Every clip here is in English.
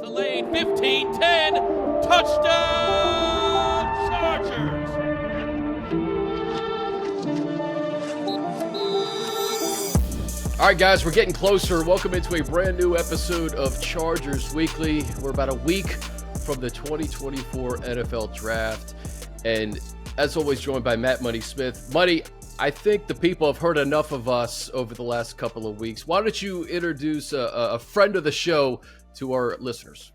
the lane. 15-10. Touchdown, Chargers. All right, guys, we're getting closer. Welcome into a brand new episode of Chargers Weekly. We're about a week from the 2024 NFL Draft. And as always, joined by Matt Money Smith. Money, I think the people have heard enough of us over the last couple of weeks. Why don't you introduce a friend of the show to our listeners?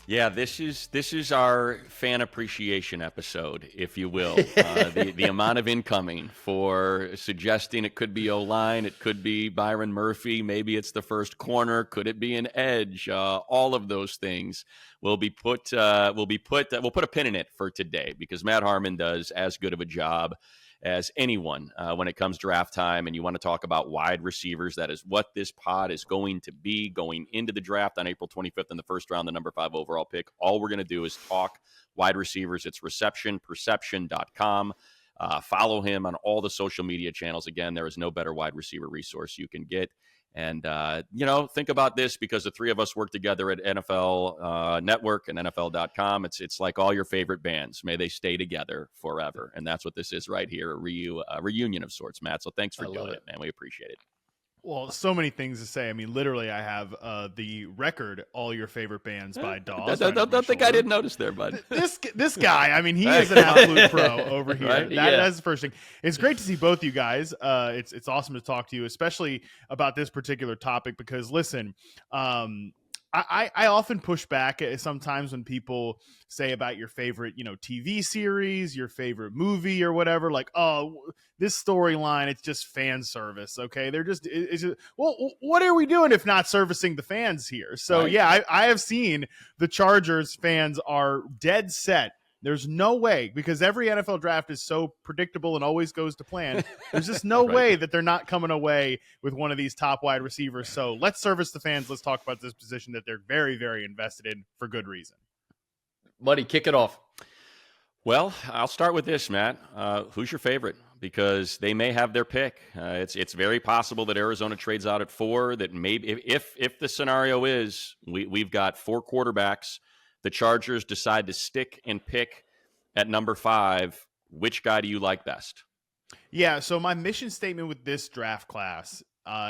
Yeah, this is our fan appreciation episode, if you will. The amount of incoming for suggesting it could be O-line, it could be Byron Murphy, maybe it's the first corner, could it be an edge? All of those things will put a pin in it for today because Matt Harmon does as good of a job as anyone when it comes draft time, and you want to talk about wide receivers. That is what this pod is going to be going into the draft on April 25th in the first round, the number 5 overall pick. All we're going to do is talk wide receivers. It's receptionperception.com. Follow him on all the social media channels. Again, there is no better wide receiver resource you can get. And, think about this because the three of us work together at NFL Network and NFL.com. It's like all your favorite bands. May they stay together forever. And that's what this is right here, a reunion of sorts, Matt. So thanks for doing it, man. We appreciate it. Well, so many things to say. I mean, literally, I have the record "All Your Favorite Bands" by Dawes. Don't think I didn't notice there, bud. This guy, I mean, he is an absolute pro over here. Right? That's the first thing. It's great to see both you guys. It's awesome to talk to you, especially about this particular topic. Because listen, I often push back sometimes when people say about your favorite, TV series, your favorite movie or whatever, like, oh, this storyline, it's just fan service. Okay. It's just, well, what are we doing if not servicing the fans here? So right. Yeah, I have seen the Chargers fans are dead set. There's no way, because every NFL draft is so predictable and always goes to plan. There's just no Right. way that they're not coming away with one of these top wide receivers. So let's service the fans. Let's talk about this position that they're very, very invested in for good reason. Money, kick it off. Well, I'll start with this, Matt. Who's your favorite? Because they may have their pick. It's very possible that Arizona trades out at 4. That maybe if the scenario is we've got 4 quarterbacks, the Chargers decide to stick and pick at number 5. Which guy do you like best? Yeah, so my mission statement with this draft class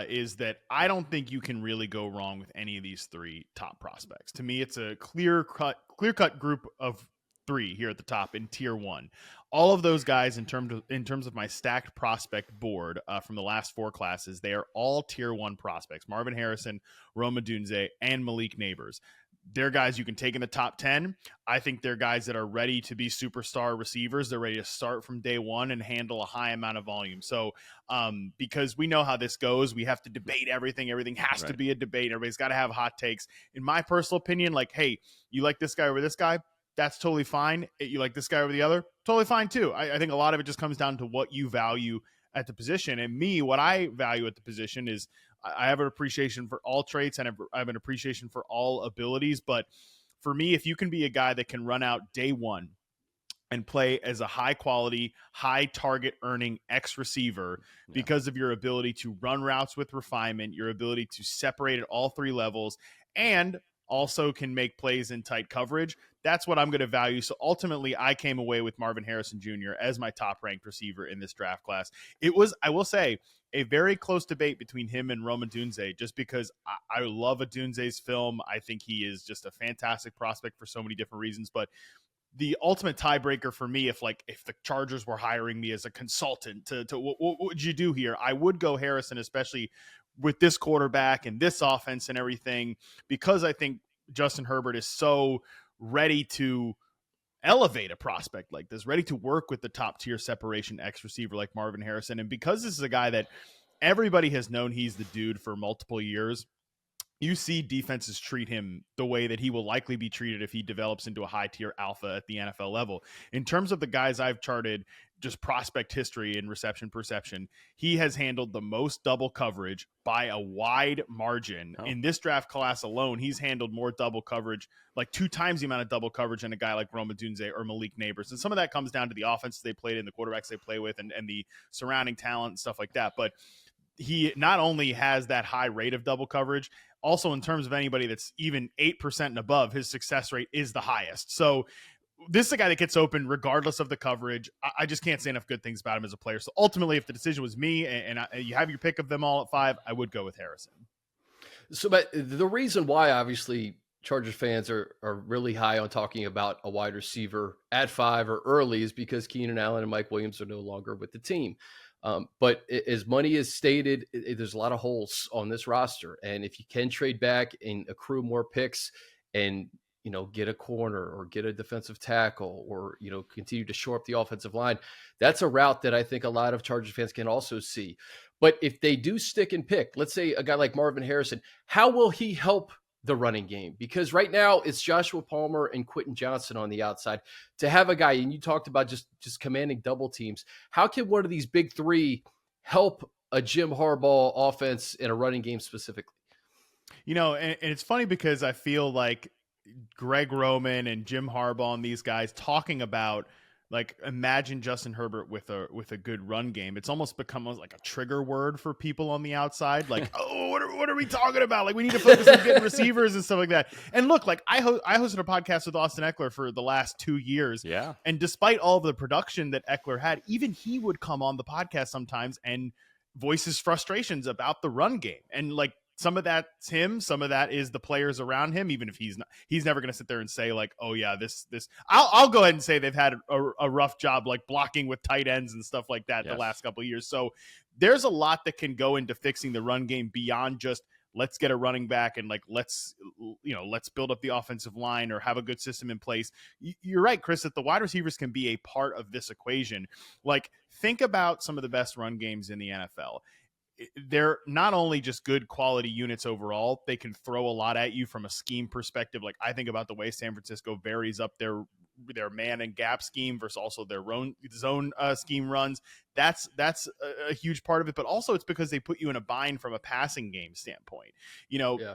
is that I don't think you can really go wrong with any of these 3 top prospects. To me, it's a clear-cut group of 3 here at the top in tier 1. All of those guys, in terms of my stacked prospect board from the last 4 classes, they are all tier 1 prospects. Marvin Harrison, Rome Odunze, and Malik Nabers. They're guys you can take in the top 10. I think they're guys that are ready to be superstar receivers. They're ready to start from day one and handle a high amount of volume. So because we know how this goes, we have to debate everything. Everything has to be a debate. Everybody's got to have hot takes. In my personal opinion, like, hey, you like this guy over this guy? That's totally fine. You like this guy over the other? Totally fine too. I think a lot of it just comes down to what you value at the position. And me, what I value at the position is I have an appreciation for all traits and I have an appreciation for all abilities. But for me, if you can be a guy that can run out day one and play as a high quality, high target earning X receiver because of your ability to run routes with refinement, your ability to separate at all 3 levels, and also can make plays in tight coverage, that's what I'm going to value. So ultimately, I came away with Marvin Harrison Jr. as my top-ranked receiver in this draft class. It was, I will say, a very close debate between him and Rome Odunze, just because I love Odunze's film. I think he is just a fantastic prospect for so many different reasons. But the ultimate tiebreaker for me, if the Chargers were hiring me as a consultant to what would you do here, I would go Harrison, especially with this quarterback and this offense and everything, because I think Justin Herbert is so ready to elevate a prospect like this, ready to work with the top tier separation X receiver like Marvin Harrison. And because this is a guy that everybody has known he's the dude for multiple years, you see defenses treat him the way that he will likely be treated if he develops into a high tier alpha at the NFL level. In terms of the guys I've charted, just prospect history and reception perception, he has handled the most double coverage by a wide margin. In this draft class alone, he's handled more double coverage, like 2 times the amount of double coverage than a guy like Rome Odunze or Malik Nabers. And some of that comes down to the offenses they played in, the quarterbacks they play with, and the surrounding talent and stuff like that. But he not only has that high rate of double coverage, Also, in terms of anybody that's even 8% and above, his success rate is the highest. So this is a guy that gets open regardless of the coverage. I just can't say enough good things about him as a player. So ultimately, if the decision was me and you have your pick of them all at 5, I would go with Harrison. So, but the reason why, obviously, Chargers fans are really high on talking about a wide receiver at 5 or early is because Keenan Allen and Mike Williams are no longer with the team. But as money is stated, there's a lot of holes on this roster. And if you can trade back and accrue more picks and, get a corner or get a defensive tackle or, continue to shore up the offensive line, that's a route that I think a lot of Chargers fans can also see. But if they do stick and pick, let's say a guy like Marvin Harrison, how will he help the running game? Because right now it's Joshua Palmer and Quinton Johnston on the outside. To have a guy, and you talked about just commanding double teams, how can one of these big three help a Jim Harbaugh offense in a running game specifically? And it's funny because I feel like Greg Roman and Jim Harbaugh and these guys talking about, like, imagine Justin Herbert with a good run game. It's almost become like a trigger word for people on the outside. Like, oh, what are we talking about? Like, we need to focus on getting receivers and stuff like that. And look, like I hosted a podcast with Austin Eckler for the last 2 years. Yeah. And despite all of the production that Eckler had, even he would come on the podcast sometimes and voice his frustrations about the run game. And like, some of that's him. Some of that is the players around him. Even if he's never going to sit there and say like, oh yeah, this, I'll go ahead and say they've had a rough job, like blocking with tight ends and stuff like that. Yes. The last couple of years. So there's a lot that can go into fixing the run game beyond just let's get a running back and like, let's build up the offensive line or have a good system in place. You're right, Chris, that the wide receivers can be a part of this equation. Like, think about some of the best run games in the NFL. They're not only just good quality units overall, they can throw a lot at you from a scheme perspective. Like, I think about the way San Francisco varies up their man and gap scheme versus also their own zone scheme runs. That's a huge part of it, but also it's because they put you in a bind from a passing game standpoint. Yeah.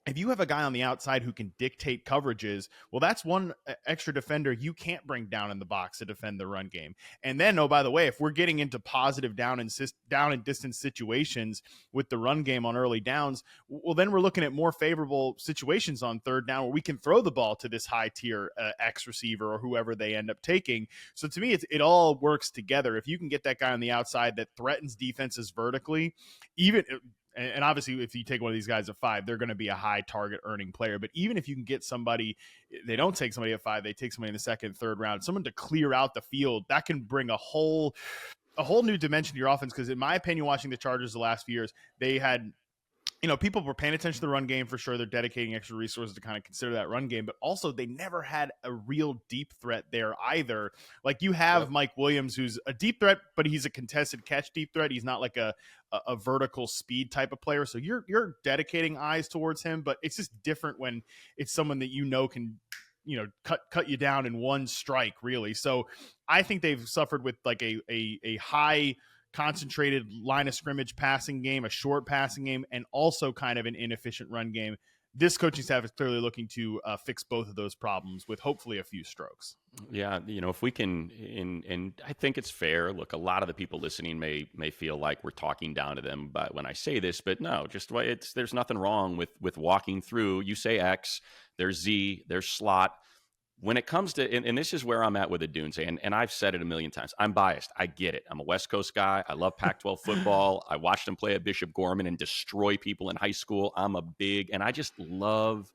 If you have a guy on the outside who can dictate coverages, well, that's one extra defender you can't bring down in the box to defend the run game. And then, oh, by the way, if we're getting into positive down and distance situations with the run game on early downs, well, then we're looking at more favorable situations on third down where we can throw the ball to this high tier X receiver or whoever they end up taking. So to me, it all works together. If you can get that guy on the outside that threatens defenses vertically, and obviously, if you take one of these guys at 5, they're going to be a high target earning player. But even if you can get somebody, they don't take somebody at 5, they take somebody in the second, third round, someone to clear out the field, that can bring a whole new dimension to your offense. Because in my opinion, watching the Chargers the last few years, they had, people were paying attention to the run game for sure. They're dedicating extra resources to kind of consider that run game, but also they never had a real deep threat there either. Like, you have Mike Williams, who's a deep threat, but he's a contested catch deep threat. He's not like a vertical speed type of player. So you're dedicating eyes towards him, but it's just different when it's someone that can, cut you down in one strike, really. So I think they've suffered with like a high concentrated line of scrimmage passing game, a short passing game, and also kind of an inefficient run game. This coaching staff is clearly looking to fix both of those problems with hopefully a few strokes. Yeah, if we can, and I think it's fair. Look, a lot of the people listening may feel like we're talking down to them, but when I say this, but no, there's nothing wrong with walking through. You say X, there's Z, there's slot. When it comes to, and this is where I'm at with Odunze, and I've said it a million times, I'm biased. I get it. I'm a West Coast guy. I love Pac-12 football. I watched him play at Bishop Gorman and destroy people in high school. And I just love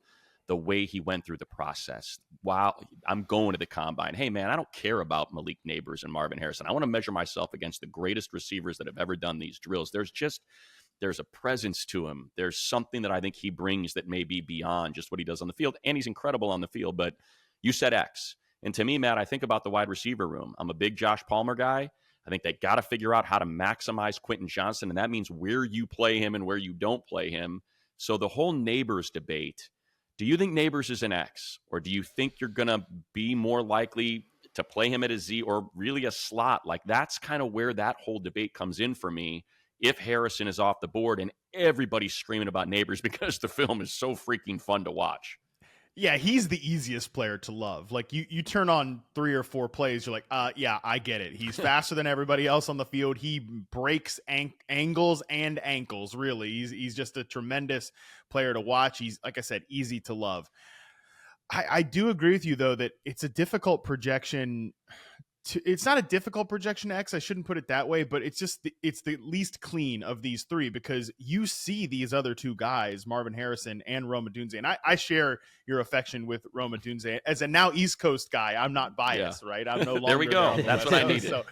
the way he went through the process. Wow, I'm going to the combine. Hey, man, I don't care about Malik Nabers and Marvin Harrison. I want to measure myself against the greatest receivers that have ever done these drills. There's a presence to him. There's something that I think he brings that may be beyond just what he does on the field. And he's incredible on the field, but you said X. And to me, Matt, I think about the wide receiver room. I'm a big Josh Palmer guy. I think they got to figure out how to maximize Quinton Johnston, and that means where you play him and where you don't play him. So the whole Nabers debate, do you think Nabers is an X, or do you think you're going to be more likely to play him at a Z or really a slot? Like, that's kind of where that whole debate comes in for me if Harrison is off the board and everybody's screaming about Nabers because the film is so freaking fun to watch. Yeah, he's the easiest player to love. Like you turn on 3 or 4 plays, you're like, yeah, I get it. He's faster than everybody else on the field. He breaks angles and ankles. Really, he's just a tremendous player to watch. He's, like I said, easy to love. I do agree with you though that it's a difficult projection. It's not a difficult projection X. I shouldn't put it that way, but it's just it's the least clean of these three because you see these other two guys, Marvin Harrison and Rome Odunze, and I share your affection with Rome Odunze as a now East Coast guy. I'm not biased, right? I'm no longer there we go. That's what I needed. So,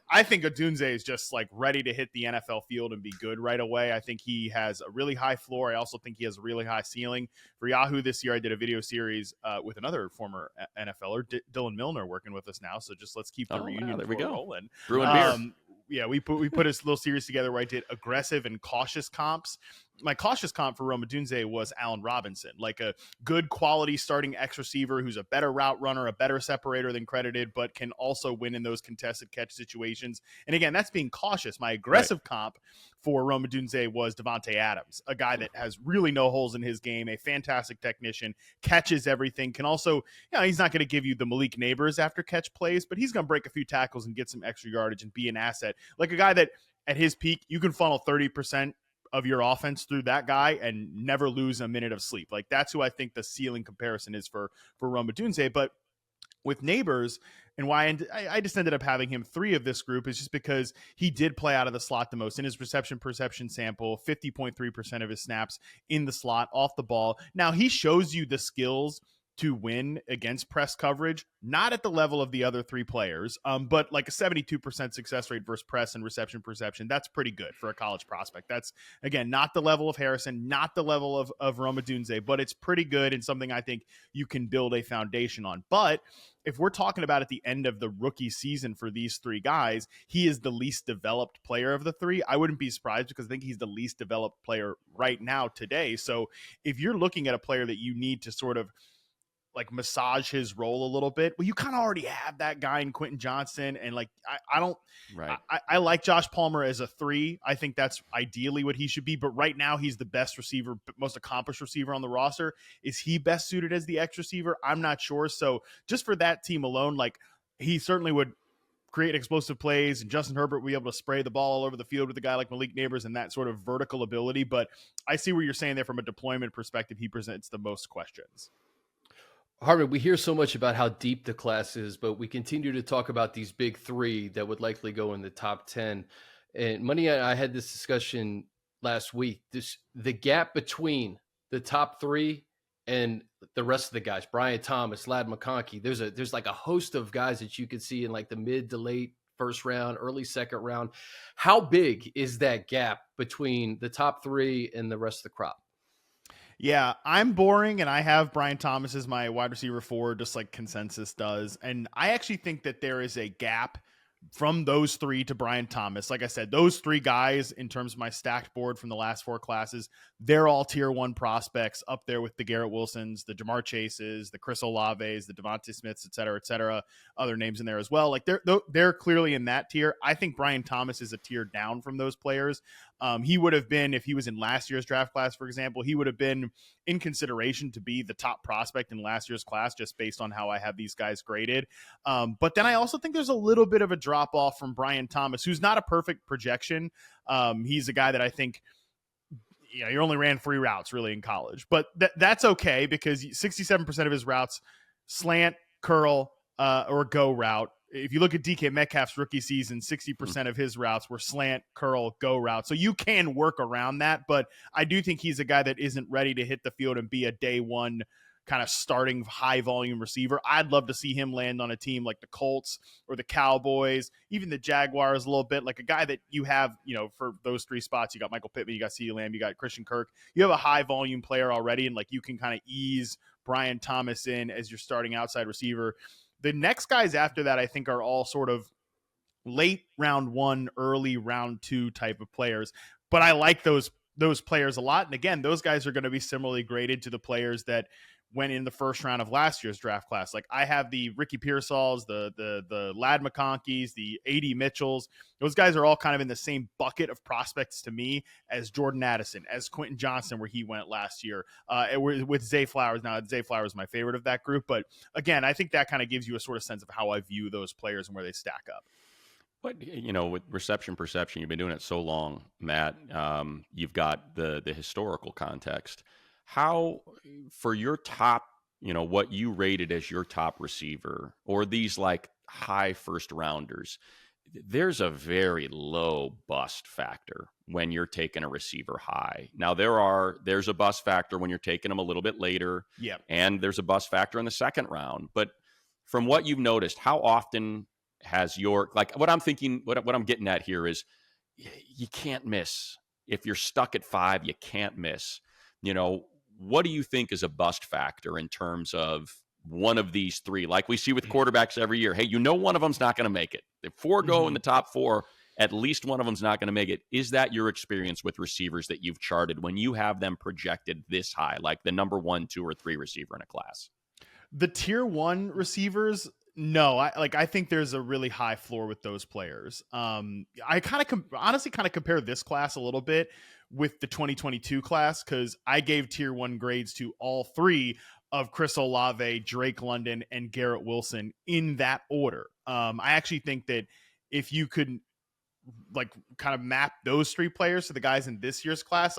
I think Odunze is just like ready to hit the NFL field and be good right away. I think he has a really high floor. I also think he has a really high ceiling. For Yahoo this year, I did a video series with another former NFLer, Dylan Milner, working with us now. So just let's keep the reunion rolling. Brewing beer. Yeah, we put a little series together where I did aggressive and cautious comps. My cautious comp for Rome Odunze was Allen Robinson, like a good quality starting X receiver who's a better route runner, a better separator than credited, but can also win in those contested catch situations. And again, that's being cautious. My aggressive comp for Rome Odunze was Devontae Adams, a guy that has really no holes in his game, a fantastic technician, catches everything, can also, he's not going to give you the Malik Nabers after catch plays, but he's going to break a few tackles and get some extra yardage and be an asset. Like a guy that at his peak, you can funnel 30% of your offense through that guy and never lose a minute of sleep. Like that's who I think the ceiling comparison is for Rome Odunze. But with Nabers, and why I just ended up having him 3 of this group is just because he did play out of the slot the most in his reception perception sample, 50.3% of his snaps in the slot off the ball. Now he shows you the skills to win against press coverage, not at the level of the other 3 players, but like a 72% success rate versus press and reception perception. That's pretty good for a college prospect. That's, again, not the level of Harrison, not the level of Rome Odunze, but it's pretty good and something I think you can build a foundation on. But if we're talking about at the end of the rookie season for these 3 guys, he is the least developed player of the 3. I wouldn't be surprised because I think he's the least developed player right now today. So if you're looking at a player that you need to sort of like massage his role a little bit, well, you kind of already have that guy in Quinton Johnston. And like, I like Josh Palmer as a 3. I think that's ideally what he should be. But right now he's the best receiver, most accomplished receiver on the roster. Is he best suited as the X receiver? I'm not sure. So just for that team alone, like he certainly would create explosive plays, and Justin Herbert will be able to spray the ball all over the field with a guy like Malik Nabers and that sort of vertical ability. But I see what you're saying there from a deployment perspective. He presents the most questions. Harmon, we hear so much about how deep the class is, but we continue to talk about these big 3 that would likely go in the top 10. And Money and I had this discussion last week. The gap between the top 3 and the rest of the guys, Brian Thomas, Ladd McConkey, there's like a host of guys that you could see in like the mid to late first round, early second round. How big is that gap between the top 3 and the rest of the crop? Yeah, I'm boring, and I have Brian Thomas as my wide receiver 4, just like consensus does. And I actually think that there is a gap from those 3 to Brian Thomas. Like I said, those 3 guys, in terms of my stacked board from the last 4 classes, they're all tier 1 prospects up there with the Garrett Wilsons, the Jamar Chases, the Chris Olaves, the Devontae Smiths, et cetera, other names in there as well. Like they're clearly in that tier. I think Brian Thomas is a tier down from those players. He would have been, if he was in last year's draft class, for example, he would have been in consideration to be the top prospect in last year's class, just based on how I have these guys graded. But then I also think there's a little bit of a drop off from Brian Thomas, who's not a perfect projection. He's a guy that I think, he only ran 3 routes really in college, but that's okay because 67% of his routes slant, curl, or go route. If you look at DK Metcalf's rookie season, 60% of his routes were slant, curl, go route. So you can work around that, but I do think he's a guy that isn't ready to hit the field and be a day 1 kind of starting high volume receiver. I'd love to see him land on a team like the Colts or the Cowboys, even the Jaguars a little bit, like a guy that you have, for those 3 spots. You got Michael Pittman, you got CeeDee Lamb, you got Christian Kirk. You have a high volume player already, and like you can kind of ease Brian Thomas in as your starting outside receiver. The next guys after that, I think, are all sort of late round 1, early round 2 type of players. But I like those those players a lot. And again, those guys are going to be similarly graded to the players that went in the first round of last year's draft class. Like I have the Ricky Pearsalls, the Ladd McConkeys, the A.D. Mitchells. Those guys are all kind of in the same bucket of prospects to me as Jordan Addison, as Quinton Johnston, where he went last year, with Zay Flowers. Now, Zay Flowers is my favorite of that group. But again, I think that kind of gives you a sort of sense of how I view those players and where they stack up. But, with reception perception, you've been doing it so long, Matt. You've got the historical context. How, for your top, what you rated as your top receiver, or these like high first rounders, there's a very low bust factor when you're taking a receiver high. Now there's a bust factor when you're taking them a little bit later. Yeah. And there's a bust factor in the second round. But from what you've noticed, how often has what I'm thinking, what I'm getting at here is you can't miss. If you're stuck at 5, you can't miss. What do you think is a bust factor in terms of one of these 3? Like we see with quarterbacks every year. Hey, one of them's not going to make it. If 4 go in the top 4, at least one of them's not going to make it. Is that your experience with receivers that you've charted when you have them projected this high, like the number 1, 2, or 3 receiver in a class? The tier 1 receivers, no, I think there's a really high floor with those players. I honestly compare this class a little bit with the 2022 class, because I gave tier 1 grades to all 3 of Chris Olave, Drake London, and Garrett Wilson in that order. I actually think that if you could kind of map those 3 players to the guys in this year's class,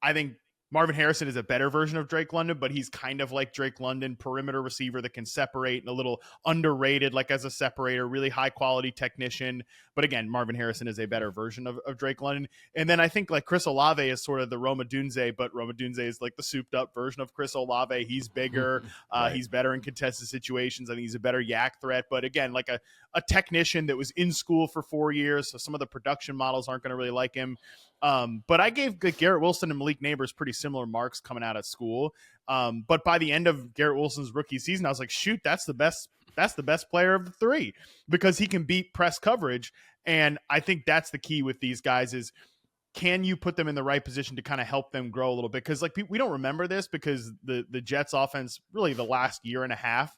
I think Marvin Harrison is a better version of Drake London, but he's kind of like Drake London, perimeter receiver that can separate and a little underrated, as a separator, really high quality technician. But again, Marvin Harrison is a better version of Drake London. And then I think Chris Olave is sort of the Rome Odunze, but Rome Odunze is the souped up version of Chris Olave. He's bigger. Right. He's better in contested situations. I think he's a better yak threat. But again, a technician that was in school for 4 years. So some of the production models aren't going to really like him. But I gave Garrett Wilson and Malik Nabers pretty similar marks coming out of school. But by the end of Garrett Wilson's rookie season, I was like, shoot, that's the best player of the 3, because he can beat press coverage. And I think that's the key with these guys is, can you put them in the right position to kind of help them grow a little bit? Because we don't remember this, because the Jets offense really the last year and a half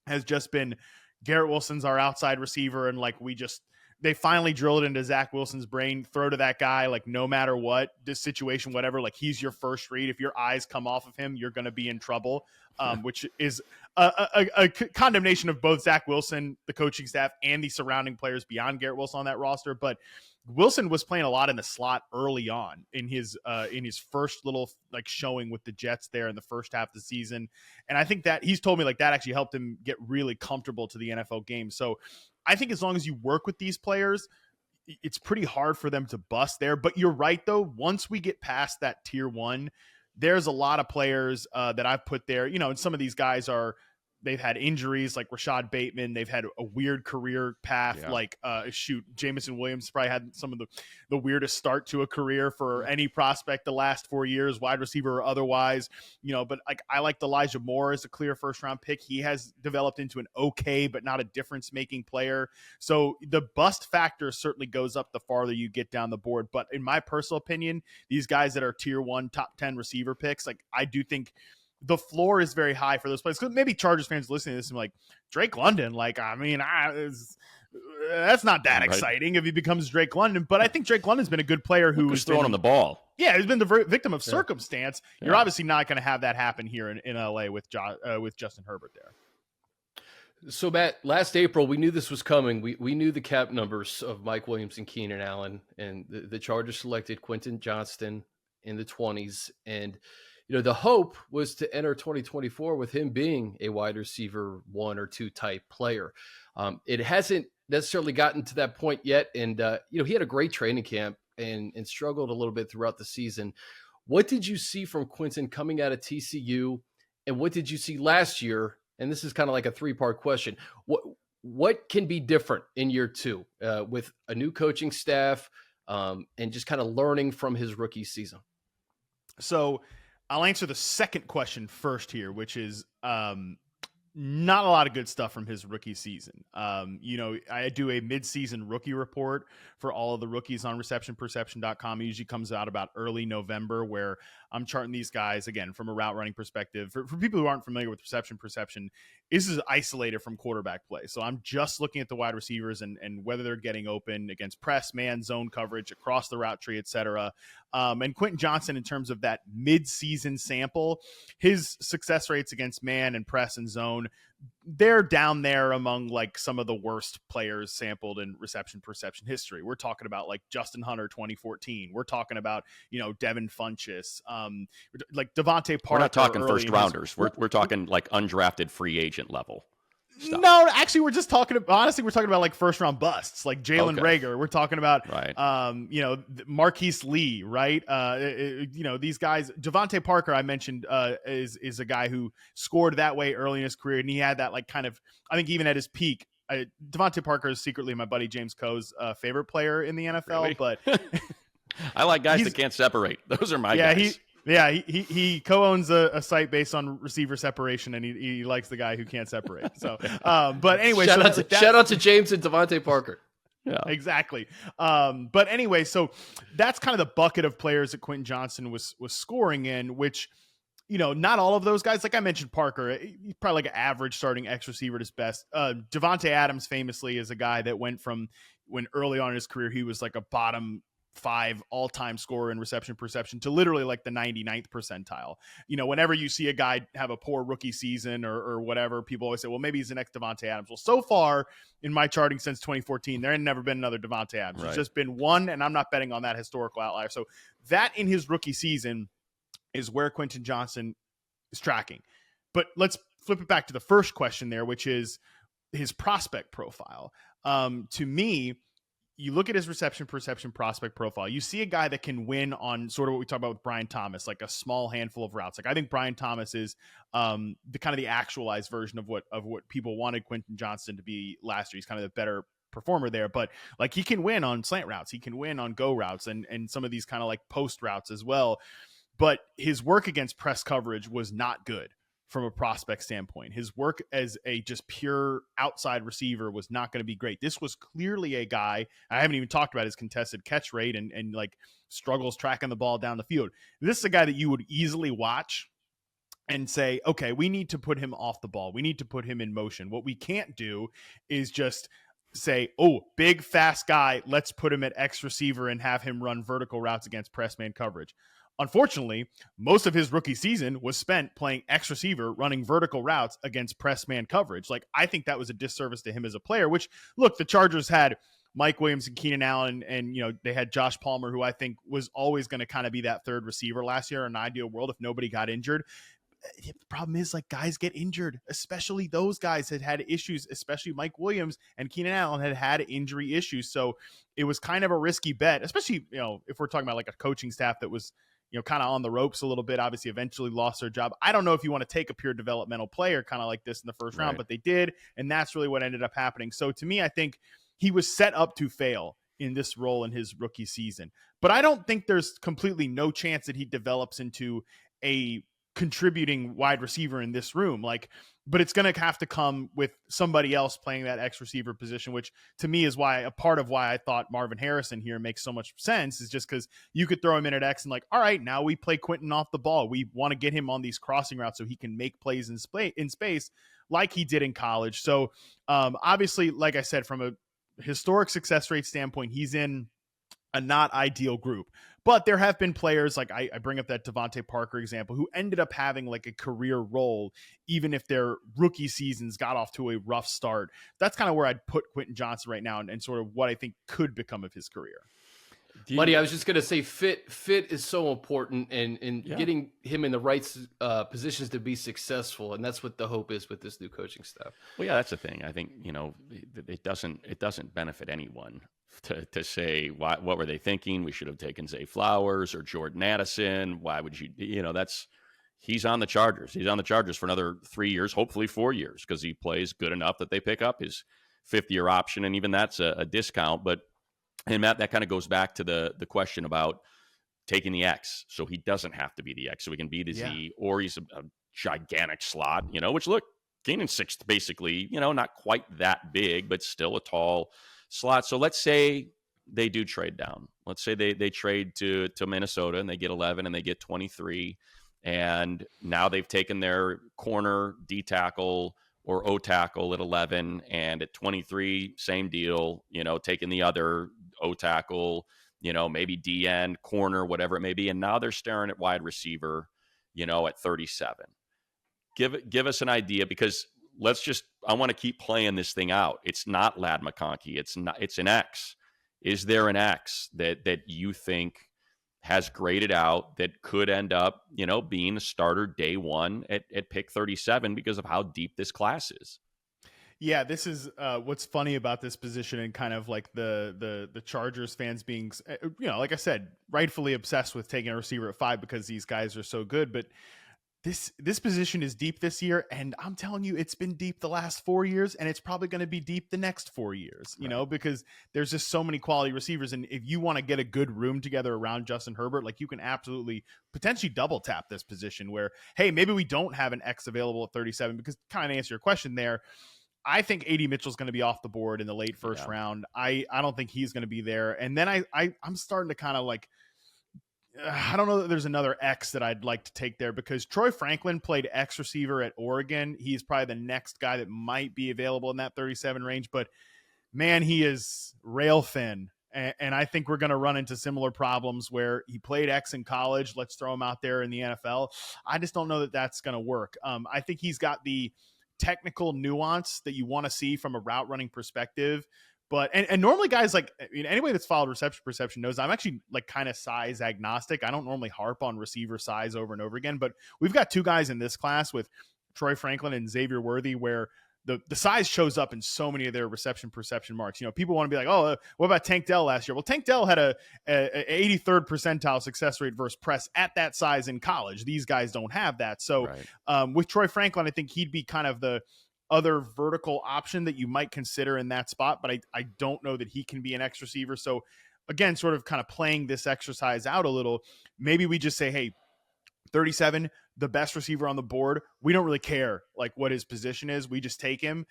has just been Garrett Wilson's our outside receiver. And they finally drilled it into Zach Wilson's brain, throw to that guy, no matter what, this situation, whatever, he's your first read. If your eyes come off of him, you're going to be in trouble, which is a condemnation of both Zach Wilson, the coaching staff, and the surrounding players beyond Garrett Wilson on that roster. But Wilson was playing a lot in the slot early on in his first little showing with the Jets there in the first half of the season. And I think that he's told me that actually helped him get really comfortable to the NFL game. So I think as long as you work with these players, it's pretty hard for them to bust there. But you're right, though. Once we get past that tier 1, there's a lot of players that I've put there. And some of these guys they've had injuries like Rashad Bateman. They've had a weird career path. Yeah. Jamison Williams probably had some of the weirdest start to a career for any prospect the last 4 years, wide receiver or otherwise, but I liked Elijah Moore as a clear first round pick. He has developed into an okay, but not a difference making player. So the bust factor certainly goes up the farther you get down the board. But in my personal opinion, these guys that are tier 1, top 10 receiver picks, I do think the floor is very high for those players. Because maybe Chargers fans listening to this and Drake London, that's not that exciting if he becomes Drake London. But I think Drake London's been a good player who's throwing him the ball. Yeah, he's been the victim of circumstance. Yeah. You're obviously not going to have that happen here in LA with Justin Herbert there. So, Matt, last April, we knew this was coming. We knew the cap numbers of Mike Williams and Keenan Allen, and the Chargers selected Quinton Johnston in the 20s. And the hope was to enter 2024 with him being a wide receiver 1 or 2 type player. It hasn't necessarily gotten to that point yet. And, he had a great training camp and struggled a little bit throughout the season. What did you see from Quinton coming out of TCU? And what did you see last year? And this is kind of like a 3-part question. What can be different in year 2 with a new coaching staff and just kind of learning from his rookie season? So I'll answer the second question first here, which is not a lot of good stuff from his rookie season. I do a mid-season rookie report for all of the rookies on receptionperception.com. It usually comes out about early November, where I'm charting these guys, again, from a route running perspective. For people who aren't familiar with reception perception, this is isolated from quarterback play. So I'm just looking at the wide receivers and whether they're getting open against press, man, zone coverage, across the route tree, etc. And Quinton Johnston, in terms of that mid-season sample, his success rates against man and press and zone, they're down there among like some of the worst players sampled in reception perception history. We're talking about like Justin Hunter 2014. We're talking about, Devin Funchess, like Devontae Parker. We're not talking first rounders. We're talking like undrafted free agent level stuff. No, actually, we're talking about like first round busts, like Jalen Reagor. We're talking about, Marquise Lee, right? These guys. Devontae Parker, I mentioned, is a guy who scored that way early in his career, and he had that like kind of, I think even at his peak. Devontae Parker is secretly my buddy James Coe's favorite player in the NFL, really? But I like guys that can't separate. Those are my guys. He co-owns a site based on receiver separation, and he likes the guy who can't separate. So, but anyway, shout out to James and Devontae Parker. Yeah, exactly. But anyway, so that's kind of the bucket of players that Quinton Johnston was scoring in, which, not all of those guys, like I mentioned, Parker, he's probably like an average starting X receiver at his best. Devontae Adams famously is a guy that went from when early on in his career, he was like a bottom 5 all-time scorer in reception perception to literally like the 99th percentile. Whenever you see a guy have a poor rookie season or whatever, people always say, well, maybe he's the next Devontae Adams. Well, so far in my charting since 2014, there had never been another Devontae Adams. There's just been one, and I'm not betting on that historical outlier. So that in his rookie season is where Quinton Johnston is tracking. But let's flip it back to the first question there, which is his prospect profile. To me, you look at his reception perception prospect profile, you see a guy that can win on sort of what we talk about with Brian Thomas, like a small handful of routes. Like I think Brian Thomas is the kind of the actualized version of what people wanted Quinton Johnston to be last year. He's kind of the better performer there, but like he can win on slant routes. He can win on go routes and some of these kind of like post routes as well. But his work against press coverage was not good from a prospect standpoint. His work as a just pure outside receiver was not going to be great. This was clearly a guy, I haven't even talked about his contested catch rate and like struggles tracking the ball down the field. This is a guy that you would easily watch and say, okay, we need to put him off the ball. We need to put him in motion. What we can't do is just say, oh, big, fast guy, let's put him at X receiver and have him run vertical routes against press man coverage. Unfortunately, most of his rookie season was spent playing X receiver, running vertical routes against press man coverage. Like, I think that was a disservice to him as a player, which, look, the Chargers had Mike Williams and Keenan Allen, and they had Josh Palmer, who I think was always going to kind of be that third receiver last year in an ideal world if nobody got injured. The problem is, like, guys get injured, especially those guys had issues, especially Mike Williams and Keenan Allen had injury issues. So it was kind of a risky bet, especially, if we're talking about like a coaching staff that was, kind of on the ropes a little bit, obviously eventually lost their job. I don't know if you want to take a pure developmental player kind of like this in the first round, but they did. And that's really what ended up happening. So to me, I think he was set up to fail in this role in his rookie season, but I don't think there's completely no chance that he develops into a contributing wide receiver in this room. But it's going to have to come with somebody else playing that X receiver position, which to me is a part of why I thought Marvin Harrison here makes so much sense, is just because you could throw him in at X and like, all right, now we play Quinton off the ball. We want to get him on these crossing routes so he can make plays in space like he did in college. So obviously, like I said, from a historic success rate standpoint, he's in a not ideal group. But there have been players, like I bring up that Devontae Parker example, who ended up having like a career role, even if their rookie seasons got off to a rough start. That's kind of where I'd put Quinton Johnston right now and sort of what I think could become of his career. Buddy, I was just going to say fit is so important and getting him in the right positions to be successful. And that's what the hope is with this new coaching staff. Well, yeah, that's the thing. I think, it doesn't benefit anyone to say, what were they thinking? We should have taken Zay Flowers or Jordan Addison. Why would you, he's on the Chargers. He's on the Chargers for another 3 years, hopefully 4 years, because he plays good enough that they pick up his 5th-year option. And even that's a discount. And Matt, that kind of goes back to the question about taking the X. So he doesn't have to be the X, so he can be the Z, or he's a gigantic slot, which, look, Keenan's 6', basically, not quite that big, but still a tall slot. So let's say they do trade down. Let's say they trade to Minnesota and they get 11 and they get 23. And now they've taken their corner, D tackle, or O tackle at 11, and at 23, same deal, taking the other O tackle, maybe D end, corner, whatever it may be. And now they're staring at wide receiver, at 37. Give us an idea, because I want to keep playing this thing out. It's not Ladd McConkey. It's an X. Is there an X that you think has graded out that could end up, being a starter day one at pick 37 because of how deep this class is? Yeah, this is what's funny about this position, and kind of like the Chargers fans being, like I said, rightfully obsessed with taking a receiver at 5 because these guys are so good. But this position is deep this year, and I'm telling you, it's been deep the last 4 years, and it's probably going to be deep the next 4 years, because there's just so many quality receivers. And if you want to get a good room together around Justin Herbert, like, you can absolutely potentially double tap this position where, hey, maybe we don't have an X available at 37, because kind of answer your question there, I think A.D. Mitchell's going to be off the board in the late first round. I don't think he's going to be there. And then I'm starting to kind of like, I don't know that there's another X that I'd like to take there, because Troy Franklin played X receiver at Oregon. He's probably the next guy that might be available in that 37 range, but man, he is rail thin. And I think we're going to run into similar problems where he played X in college. Let's throw him out there in the NFL. I just don't know that that's going to work. I think he's got the technical nuance that you want to see from a route running perspective. But and normally guys, like, anybody that's followed reception perception knows I'm actually like kind of size agnostic. I don't normally harp on receiver size over and over again, but we've got two guys in this class with Troy Franklin and Xavier Worthy where the size shows up in so many of their reception perception marks. People want to be like, oh, what about Tank Dell last year? Well, Tank Dell had a 83rd percentile success rate versus press at that size in college. These guys don't have that. So with Troy Franklin, I think he'd be kind of the other vertical option that you might consider in that spot, but I don't know that he can be an X receiver. So again, sort of kind of playing this exercise out a little, maybe we just say, hey, 37, the best receiver on the board. We don't really care like what his position is. We just take him,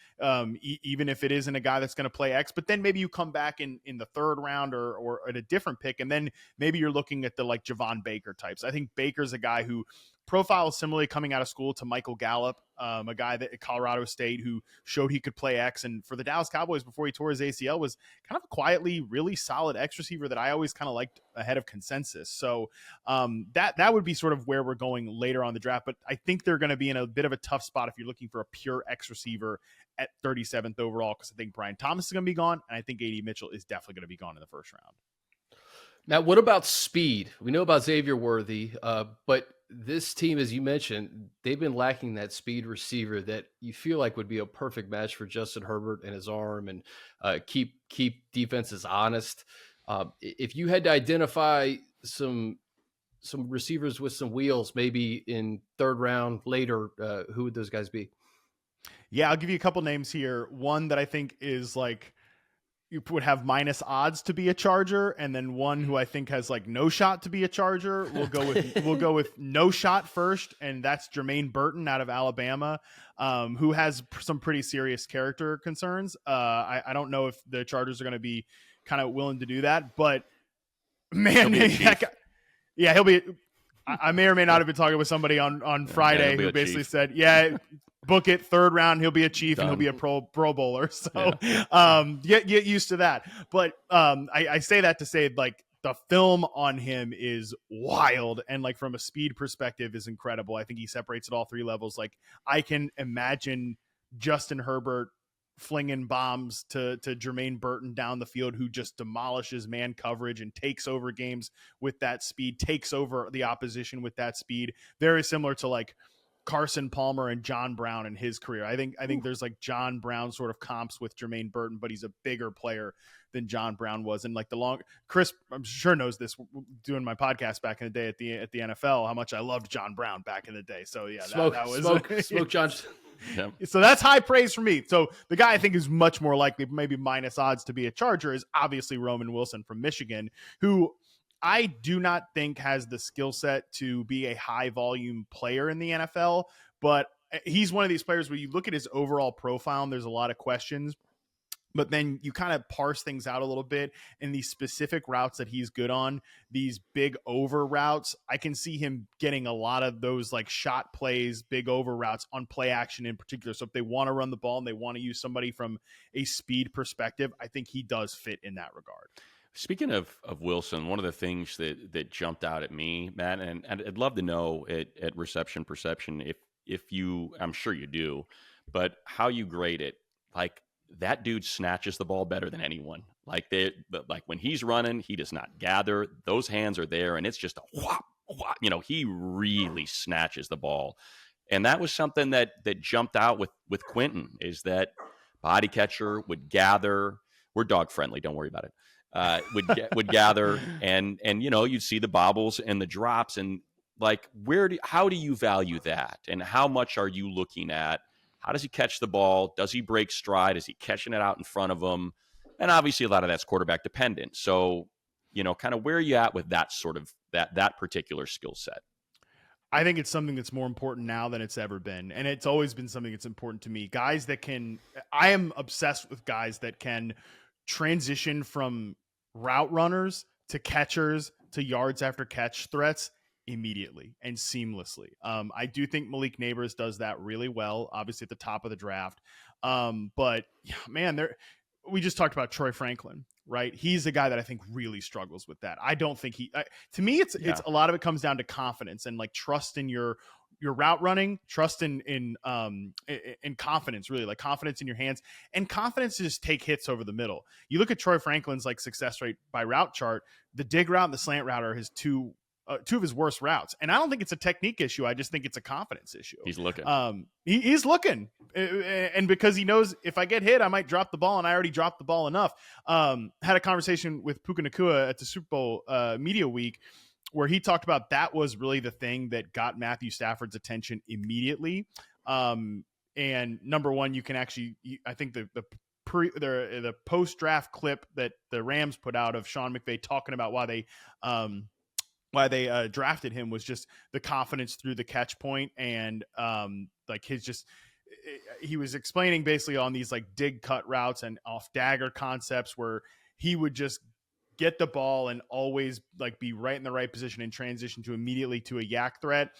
even if it isn't a guy that's going to play X. But then maybe you come back in the third round or at a different pick, and then maybe you're looking at the like Javon Baker types. I think Baker's a guy who profiles similarly coming out of school to Michael Gallup, a guy that at Colorado State who showed he could play X, and for the Dallas Cowboys before he tore his ACL was kind of a quietly really solid X receiver that I always kind of liked ahead of consensus. So that would be sort of where we're going later on the draft. But I think they're going to be in a bit of a tough spot if you're looking for a pure X receiver at 37th overall, because I think Brian Thomas is going to be gone, and I think A.D. Mitchell is definitely going to be gone in the first round. Now, what about speed? We know about Xavier Worthy, but this team, as you mentioned, they've been lacking that speed receiver that you feel like would be a perfect match for Justin Herbert and his arm, and keep defenses honest. If you had to identify some receivers with some wheels, maybe in third round later, who would those guys be? Yeah, I'll give you a couple names here. One that I think is like, you would have minus odds to be a Charger, and then one who I think has like no shot to be a Charger. We'll go with no shot first, and that's Jermaine Burton out of Alabama, who has some pretty serious character concerns. I don't know if the Chargers are going to be kind of willing to do that, but man, he'll be. I may or may not have been talking with somebody on Friday who basically said, book it, third round, he'll be a Chief. Done. And he'll be a pro bowler. So get used to that. But I say that to say, like, the film on him is wild, and like from a speed perspective is incredible. I think he separates at all three levels. Like, I can imagine Justin Herbert flinging bombs to Jermaine Burton down the field, who just demolishes man coverage and takes over games with that speed, takes over the opposition with that speed. Very similar to like Carson Palmer and John Brown in his career. I think there's like John Brown sort of comps with Jermaine Burton, but he's a bigger player than John Brown was. And like Chris, I'm sure knows this, doing my podcast back in the day at the NFL, how much I loved John Brown back in the day. So yeah, that was smoke Johnson. Yep. So that's high praise for me. So the guy I think is much more likely, maybe minus odds to be a Charger, is obviously Roman Wilson from Michigan, who I do not think has the skill set to be a high volume player in the NFL, but he's one of these players where you look at his overall profile and there's a lot of questions, but then you kind of parse things out a little bit, and these specific routes that he's good on, these big over routes, I can see him getting a lot of those like shot plays, big over routes on play action in particular. So if they want to run the ball and they want to use somebody from a speed perspective, I think he does fit in that regard. Speaking of Wilson, one of the things that jumped out at me, Matt, and I'd love to know at Reception Perception if you, I'm sure you do, but how you grade it. Like, that dude snatches the ball better than anyone. Like when he's running, he does not gather. Those hands are there, and it's just a whop, whop. He really snatches the ball. And that was something that jumped out with Quinton, is that body catcher would gather. We're dog friendly, don't worry about it. Would gather, and you'd see the bobbles and the drops, and like how do you value that, and how much are you looking at? How does he catch the ball? Does he break stride? Is he catching it out in front of him? And obviously a lot of that's quarterback dependent. So, kind of where are you at with that sort of that particular skill set? I think it's something that's more important now than it's ever been. And it's always been something that's important to me. I am obsessed with guys that can transition from route runners to catchers to yards after catch threats immediately and seamlessly. I do think Malik Nabers does that really well, obviously at the top of the draft. But yeah, man, we just talked about Troy Franklin, right? He's a guy that I think really struggles with that. I don't think to me, it's a lot of it comes down to confidence and like trust in your route running, trust in confidence, really, like confidence in your hands, and confidence to just take hits over the middle. You look at Troy Franklin's like success rate by route chart, the dig route and the slant route are his two of his worst routes. And I don't think it's a technique issue. I just think it's a confidence issue. He's looking. He's looking. And because he knows if I get hit, I might drop the ball, and I already dropped the ball enough. Had a conversation with Puka Nacua at the Super Bowl Media Week where he talked about that was really the thing that got Matthew Stafford's attention immediately. And number one, you can actually, I think the post-draft clip that the Rams put out of Sean McVay talking about why they drafted him was just the confidence through the catch point, and like he was explaining basically on these like dig cut routes and off dagger concepts where he would just get the ball and always like be right in the right position and transition to immediately to a yak threat.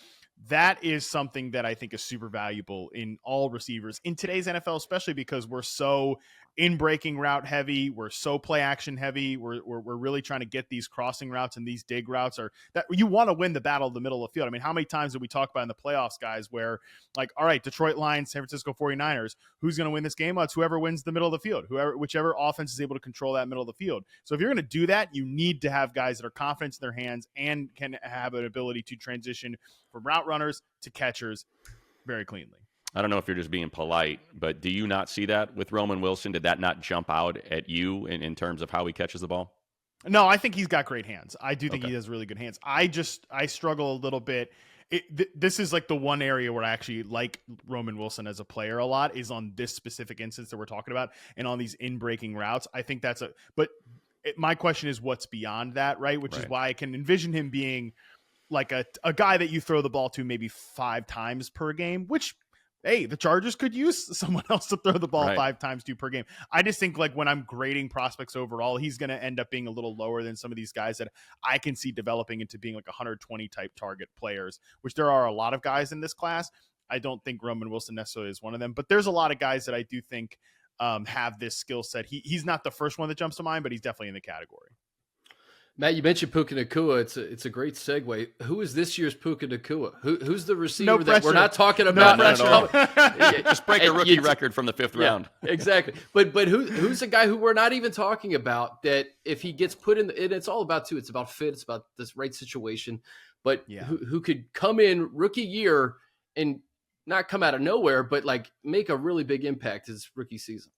That is something that I think is super valuable in all receivers in today's NFL, especially because we're so in breaking route heavy. We're so play action heavy. We're really trying to get these crossing routes, and these dig routes are that you want to win the battle of the middle of the field. I mean, how many times did we talk about in the playoffs, guys, where like, all right, Detroit Lions, San Francisco 49ers, who's going to win this game? Well, it's whoever wins the middle of the field, whichever offense is able to control that middle of the field. So if you're going to do that, you need to have guys that are confident in their hands and can have an ability to transition from route runners to catchers very cleanly. I don't know if you're just being polite, but do you not see that with Roman Wilson? Did that not jump out at you in terms of how he catches the ball? No, I think he's got great hands. I do think he has really good hands. I struggle a little bit. This is like the one area where I actually like Roman Wilson as a player a lot, is on this specific instance that we're talking about and on these in-breaking routes. I think that's my question is what's beyond that, right? Which is why I can envision him being like a guy that you throw the ball to maybe 5 times per game, which, hey, the Chargers could use someone else to throw the ball 5 times to per game. I just think like when I'm grading prospects overall, he's going to end up being a little lower than some of these guys that I can see developing into being like 120 type target players, which there are a lot of guys in this class. I don't think Roman Wilson necessarily is one of them, but there's a lot of guys that I do think have this skill set. He's not the first one that jumps to mind, but he's definitely in the category. Matt, you mentioned Puka Nacua. It's a great segue. Who is this year's Puka Nacua? Who's the receiver that we're not talking about? Just break a rookie record from the 5th round. Exactly. But who's the guy who we're not even talking about, that if he gets put in, and it's all about too, it's about fit, it's about this right situation, but who could come in rookie year and not come out of nowhere, but like make a really big impact his rookie season.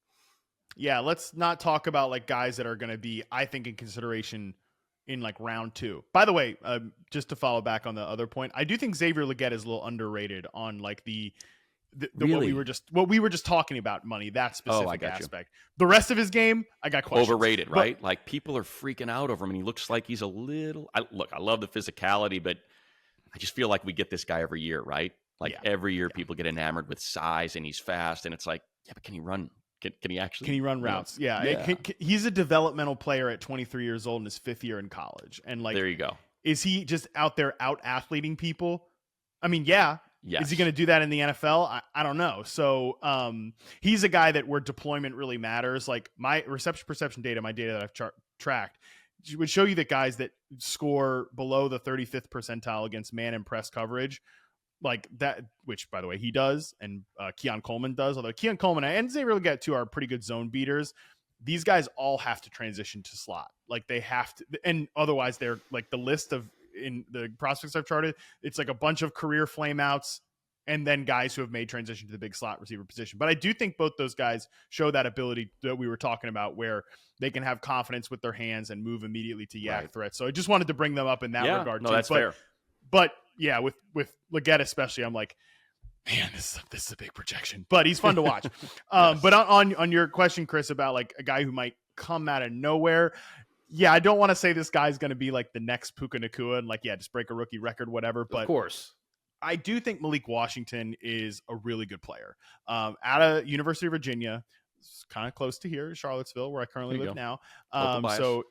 Yeah, let's not talk about like guys that are going to be, I think, in consideration in like round 2. By the way, just to follow back on the other point, I do think Xavier Legette is a little underrated on like the really? what we were just talking about, money, that specific aspect. The rest of his game, I got questions. Overrated, right? Like people are freaking out over him, and he looks like he's a little. I love the physicality, but I just feel like we get this guy every year, right? Like every year people get enamored with size and he's fast, and it's like, yeah, but can he run? Can he actually? Can he run routes? Yeah. He's a developmental player at 23 years old in his 5th year in college. And like, there you go. Is he just out there out athleting people? I mean, yeah. Yes. Is he going to do that in the NFL? I don't know. So he's a guy that where deployment really matters. Like my reception perception data, my data that I've tracked would show you that guys that score below the 35th percentile against man and press coverage, like that, which by the way he does, and Keon Coleman does. Although Keon Coleman and they really get to are pretty good zone beaters. These guys all have to transition to slot. Like they have to, and otherwise they're like the list of in the prospects I've charted. It's like a bunch of career flameouts and then guys who have made transition to the big slot receiver position. But I do think both those guys show that ability that we were talking about, where they can have confidence with their hands and move immediately to yak threats. So I just wanted to bring them up in that regard. No, that's fair. But yeah, with Leggett especially, I'm like, man, this is a big projection, but he's fun to watch. Yes. But on your question, Chris, about like a guy who might come out of nowhere. Yeah, I don't want to say this guy's going to be like the next Puka Nacua and like, just break a rookie record, whatever. But of course, I do think Malik Washington is a really good player. Out of University of Virginia, it's kind of close to here, Charlottesville, where I currently live now. So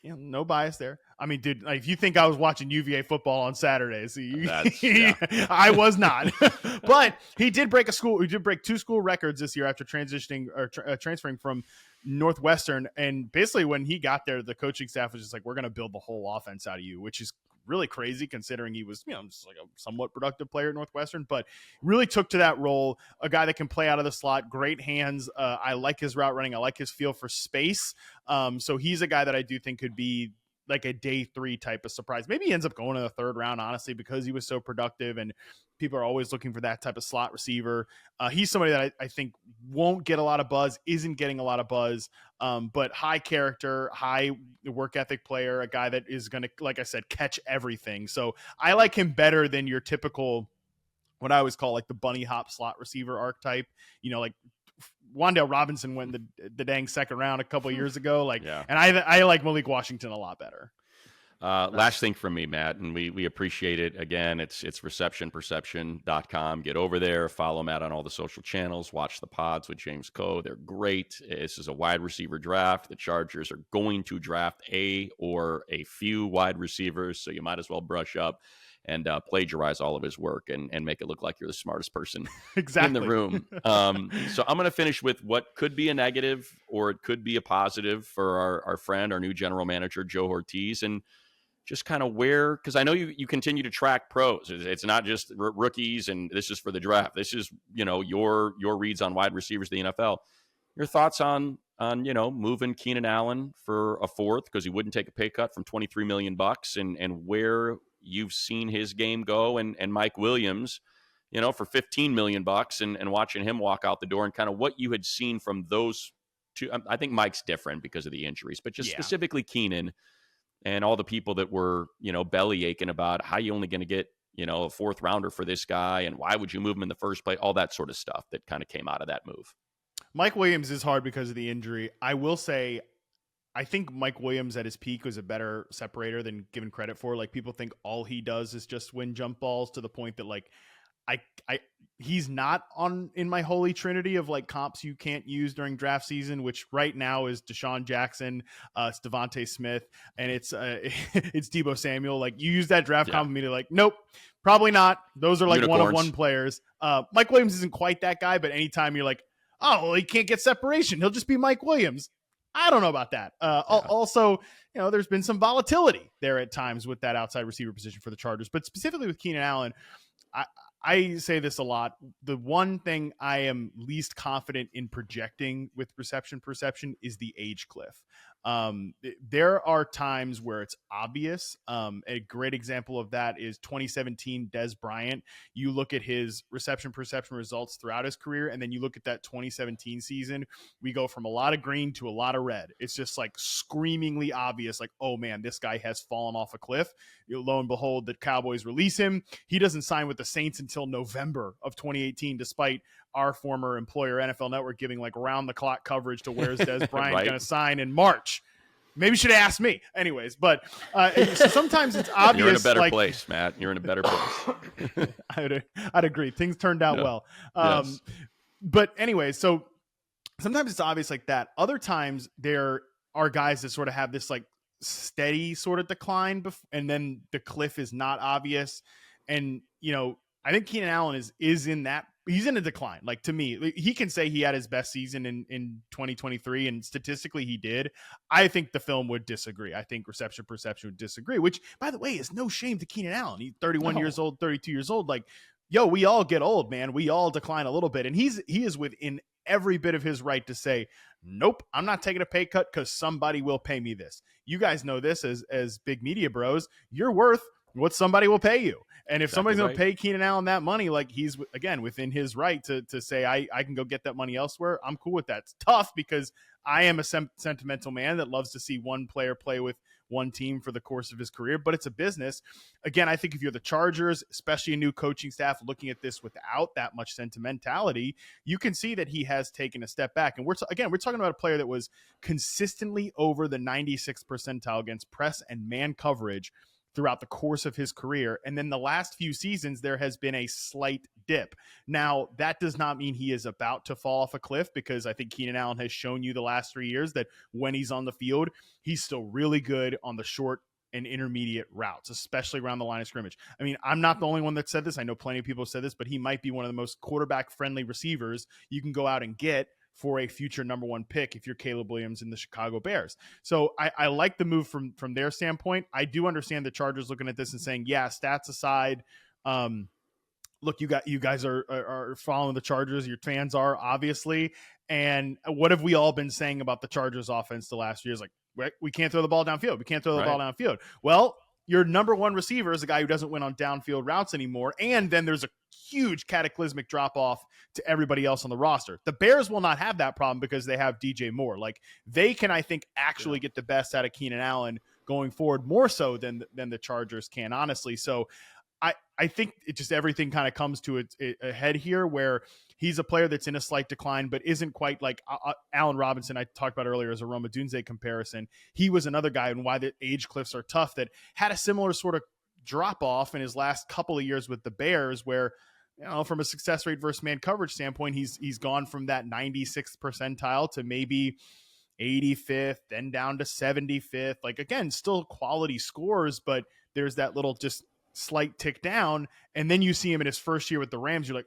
no bias there. I mean, dude, like, if you think I was watching UVA football on Saturdays, I was not. But he did break 2 school records this year after transitioning or transferring from Northwestern. And basically when he got there, the coaching staff was just like, we're going to build the whole offense out of you, which is really crazy considering he was, just like a somewhat productive player at Northwestern, but really took to that role. A guy that can play out of the slot, great hands. I like his route running. I like his feel for space. So he's a guy that I do think could be like a day 3 type of surprise. Maybe he ends up going in the 3rd round, honestly, because he was so productive and people are always looking for that type of slot receiver. He's somebody that I think won't get a lot of buzz, isn't getting a lot of buzz, but high character, high work ethic player, a guy that is going to, like I said, catch everything. So I like him better than your typical, what I always call like the bunny hop slot receiver archetype, like Wan'Dale Robinson went the dang 2nd round a couple years ago. And I like Malik Washington a lot better. Last thing from me, Matt, and we appreciate it. Again, it's receptionperception.com. Get over there, follow Matt on all the social channels, watch the pods with James Coe. They're great. This is a wide receiver draft. The Chargers are going to draft a or a few wide receivers, so you might as well brush up and plagiarize all of his work and make it look like you're the smartest person in the room. So I'm going to finish with what could be a negative or it could be a positive for our friend, our new general manager, Joe Ortiz, and just kind of where, because I know you continue to track pros. It's not just rookies, and this is for the draft. This is, your reads on wide receivers of the NFL. Your thoughts on moving Keenan Allen for a 4th because he wouldn't take a pay cut from $23 million and where you've seen his game go, and Mike Williams, for $15 million and watching him walk out the door, and kind of what you had seen from those two. I think Mike's different because of the injuries, but just specifically Keenan and all the people that were, belly aching about how you only going to get, a 4th rounder for this guy, and why would you move him in the first place? All that sort of stuff that kind of came out of that move. Mike Williams is hard because of the injury. I will say, I think Mike Williams at his peak was a better separator than given credit for. Like, people think all he does is just win jump balls, to the point that like he's not in my holy trinity of like comps you can't use during draft season, which right now is Deshaun Jackson, it's Devontae Smith, and it's Deebo Samuel. Like, you use that draft comp immediately, like, nope, probably not. Those are like Unicorns. 1-of-1 players. Mike Williams isn't quite that guy, but anytime you're like, oh, well, he can't get separation, he'll just be Mike Williams. I don't know about that. Also, there's been some volatility there at times with that outside receiver position for the Chargers, but specifically with Keenan Allen, I say this a lot. The one thing I am least confident in projecting with reception perception is the age cliff. There are times where it's obvious. A great example of that is 2017 Des Bryant. You look at his reception perception results throughout his career, and then you look at that 2017 season, we go from a lot of green to a lot of red. It's just like screamingly obvious, like, oh man, this guy has fallen off a cliff. Lo and behold, the Cowboys release him. He doesn't sign with the Saints until November of 2018, despite our former employer NFL Network giving like round the clock coverage to where's Des Bryant right. going to sign in March. Maybe you should have asked me. Anyways, but so sometimes it's obvious. You're in a better place, Matt. You're in a better place. I'd agree. Things turned out well. Yes. But anyway, so sometimes it's obvious like that. Other times there are guys that sort of have this like steady sort of decline, and then the cliff is not obvious. And, I think Keenan Allen is in that. He's in a decline. Like, to me, he can say he had his best season in 2023, and statistically he did. I think the film would disagree. I think reception perception would disagree, which, by the way, is no shame to Keenan Allen. He's 31 years old, 32 years old. Like, we all get old, man. We all decline a little bit. And he is within every bit of his right to say, nope, I'm not taking a pay cut because somebody will pay me this. You guys know this as big media bros. You're worth what somebody will pay you. And if somebody's going to pay Keenan Allen that money, like, he's, again, within his right to say, I can go get that money elsewhere. I'm cool with that. It's tough because I am a sentimental man that loves to see one player play with one team for the course of his career, but it's a business. Again, I think if you're the Chargers, especially a new coaching staff looking at this without that much sentimentality, you can see that he has taken a step back. And we're talking about a player that was consistently over the 96th percentile against press and man coverage throughout the course of his career. And then the last few seasons, there has been a slight dip. Now, that does not mean he is about to fall off a cliff, because I think Keenan Allen has shown you the last 3 years that when he's on the field, he's still really good on the short and intermediate routes, especially around the line of scrimmage. I mean, I'm not the only one that said this. I know plenty of people have said this, but he might be one of the most quarterback-friendly receivers you can go out and get for a future number one pick if you're Caleb Williams in the Chicago Bears. So I like the move from their standpoint. I do understand the Chargers looking at this and saying, yeah, stats aside, look, you guys are following the Chargers. Your fans are, obviously. And what have we all been saying about the Chargers offense the last few years? Like, we can't throw the ball downfield. We can't throw the ball downfield. Well, your number one receiver is a guy who doesn't win on downfield routes anymore. And then there's a huge cataclysmic drop off to everybody else on the roster. The Bears will not have that problem because they have DJ Moore. Like, they can, I think, actually get the best out of Keenan Allen going forward, more so than the Chargers can, honestly. So I think it just, everything kind of comes to a head here where he's a player that's in a slight decline, but isn't quite like Allen Robinson I talked about earlier as a Rome Odunze comparison. He was another guy, and why the age cliffs are tough, that had a similar sort of drop off in his last couple of years with the Bears, where, from a success rate versus man coverage standpoint, he's gone from that 96th percentile to maybe 85th, then down to 75th. Like, again, still quality scores, but there's that little just slight tick down. And then you see him in his first year with the Rams. You're like,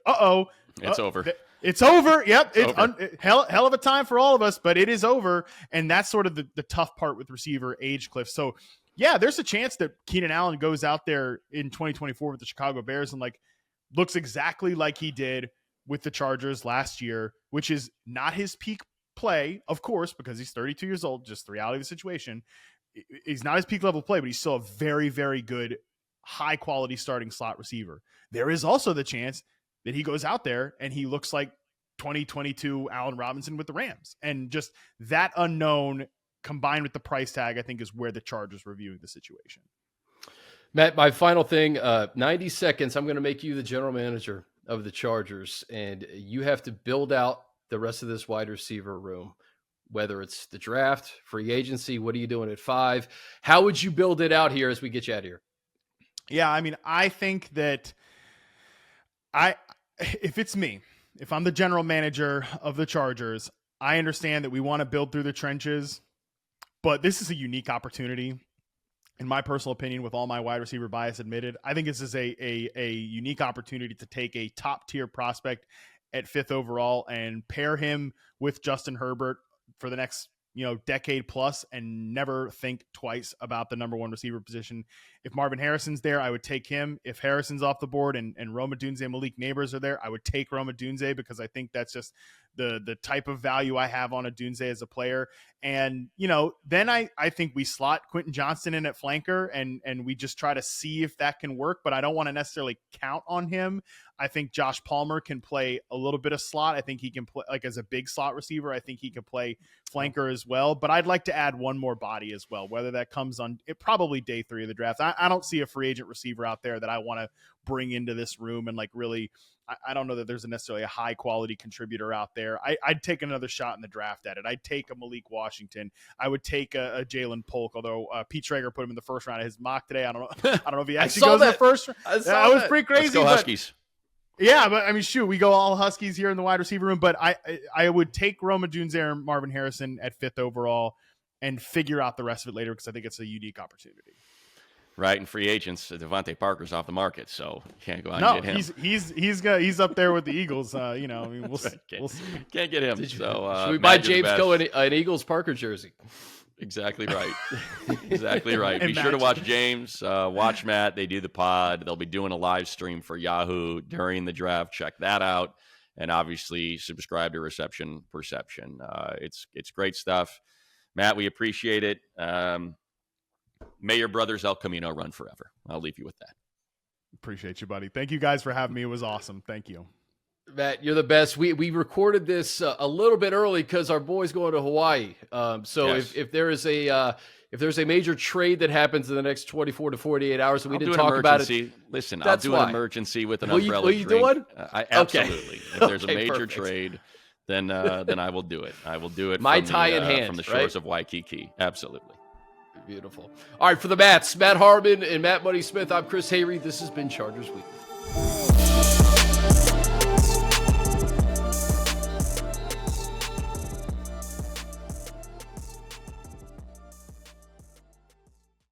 it's over. It's over. Yep. It's over. Hell of a time for all of us, but it is over. And that's sort of the tough part with receiver age cliff. So yeah, there's a chance that Keenan Allen goes out there in 2024 with the Chicago Bears and looks exactly like he did with the Chargers last year, which is not his peak play, of course, because he's 32 years old, just the reality of the situation. He's not his peak level play, but he's still a very, very good, high quality starting slot receiver. There is also the chance that he goes out there and he looks like 2022 Allen Robinson with the Rams. And just that unknown combined with the price tag, I think, is where the Chargers are viewing the situation. Matt, my final thing, 90 seconds. I'm going to make you the general manager of the Chargers, and you have to build out the rest of this wide receiver room, whether it's the draft, free agency. What are you doing at 5? How would you build it out here as we get you out of here? Yeah, I mean, I think that if it's me, if I'm the general manager of the Chargers, I understand that we want to build through the trenches, but this is a unique opportunity. In my personal opinion, with all my wide receiver bias admitted, I think this is a unique opportunity to take a top tier prospect at 5th overall and pair him with Justin Herbert for the next decade plus, and never think twice about the number one receiver position. If Marvin Harrison's there, I would take him. If Harrison's off the board and Rome Odunze and Malik Nabers are there, I would take Rome Odunze, because I think that's just the type of value I have on Odunze as a player. And, then I think we slot Quinton Johnston in at flanker and we just try to see if that can work, but I don't want to necessarily count on him. I think Josh Palmer can play a little bit of slot. I think he can play as a big slot receiver. I think he can play flanker as well, but I'd like to add one more body as well, whether that comes on probably day 3 of the draft. I don't see a free agent receiver out there that I want to bring into this room and really, I don't know that there's necessarily a high quality contributor out there. I'd take another shot in the draft at it. I'd take a Malik Washington. I would take a Jalen Polk, although Pete Traeger put him in the first round of his mock today. I don't know if he actually goes in the first round. That was pretty crazy. Let's go Huskies. Yeah, but I mean, shoot, we go all Huskies here in the wide receiver room. But I would take Rome Odunze and Marvin Harrison at 5th overall and figure out the rest of it later because I think it's a unique opportunity. Right, and free agents, Devontae Parker's off the market, so you can't go out and get him. He's up there with the Eagles. I mean, we'll see. Can't get him. So should we buy James Cohen an Eagles Parker jersey? Exactly right. Exactly right. Be sure to watch James, watch Matt. They do the pod. They'll be doing a live stream for Yahoo during the draft. Check that out, and obviously subscribe to Reception Perception. It's great stuff, Matt. We appreciate it. May your brothers El Camino run forever. I'll leave you with that. Appreciate you, buddy. Thank you guys for having me. It was awesome. Thank you. Matt, you're the best. We recorded this a little bit early because our boy's going to Hawaii. So yes. if there is a major trade that happens in the next 24 to 48 hours, and we didn't talk about it. Listen, That's I'll do why. an emergency with an Will umbrella. You do one? Absolutely. Okay. If there's a Okay, major perfect. trade, then I will do it. I will do it. My from tie in hand, from the shores right? of Waikiki. Absolutely. Beautiful. All right, for the Matts, Matt Harmon and Matt Money Smith, I'm Chris Hayre. This has been Chargers Weekly.